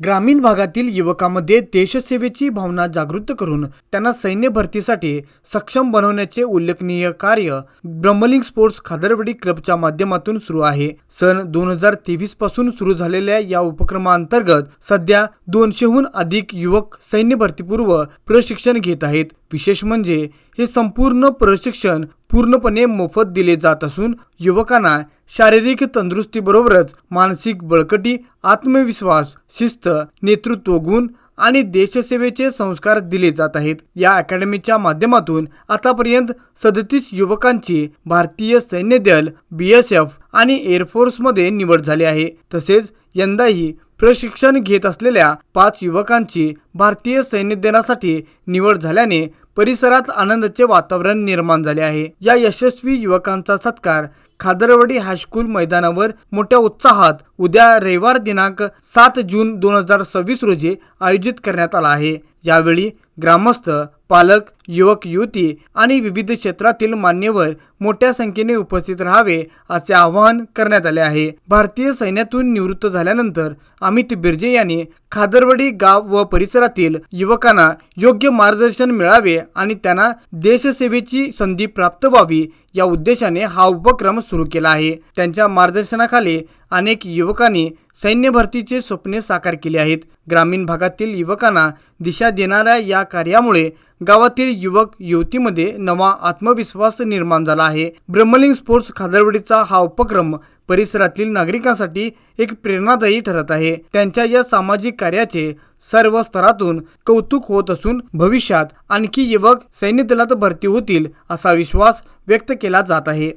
ग्रामीण भागातील युवकांमध्ये देशसेवेची भावना जागृत करून त्यांना सैन्य भरतीसाठी सक्षम बनवण्याचे उल्लेखनीय कार्य ब्रह्मलिंग स्पोर्ट्स खादरवडी क्लबच्या माध्यमातून सुरू आहे। सन 2023 पासून सुरू झालेल्या या उपक्रमांतर्गत सध्या 200हून अधिक युवक सैन्य भरतीपूर्व प्रशिक्षण घेत आहेत। विशेष म्हणजे हे संपूर्ण प्रशिक्षण पूर्णपणे मोफत दिले जात असून युवकांना शारीरिक तंदुरुस्तीबरोबरच मानसिक बळकटी, आत्मविश्वास, शिस्त, नेतृत्व गुण आणि देशसेवेचे संस्कार दिले जात आहेत। या अकॅडमीच्या माध्यमातून आतापर्यंत 37 युवकांची भारतीय सैन्य दल, BSF आणि एअरफोर्स मध्ये निवड झाली आहे। तसेच यंदाही प्रशिक्षण घेत असलेल्या 5 युवकांची भारतीय सैन्य दलासाठी निवड झाल्याने परिसरात आनंदाचे वातावरण निर्माण झाले आहे। या यशस्वी युवकांचा सत्कार खादरवडी हायस्कूल मैदानावर मोठ्या उत्साहात उद्या रविवार दिनांक 7 जून 2026 रोजी आयोजित करण्यात आला आहे। यावेळी ग्रामस्थ, पालक, युवक युवती आणि विविध क्षेत्रातील मान्यवर मोठ्या संख्येने उपस्थित राहावे असे आवाहन करण्यात आले आहे। भारतीय सैन्यातून निवृत्त झाल्यानंतर अमित बिर्जे यांनी खादरवडी गाव व परिसरातील युवकांना योग्य मार्गदर्शन मिळावे आणि त्यांना देशसेवेची संधी प्राप्त व्हावी या उद्देशाने हा उपक्रम सुरू केला आहे। त्यांच्या मार्गदर्शनाखाली अनेक युवकांनी सैन्य भरतीचे स्वप्ने साकार केले आहेत। ग्रामीण भागातील युवकांना दिशा देणाऱ्या या कार्यामुळे गावातील युवक युवतीमध्ये नवा आत्मविश्वास निर्माण झाला आहे। ब्रह्मलिंग स्पोर्ट्स खादरवडीचा हा उपक्रम परिसरातील नागरिकांसाठी एक प्रेरणादायी ठरत आहे। त्यांच्या या सामाजिक कार्याचे सर्व स्तरातून कौतुक होत असून भविष्यात आणखी युवक सैन्य दलात भरती होतील असा विश्वास व्यक्त केला जात आहे।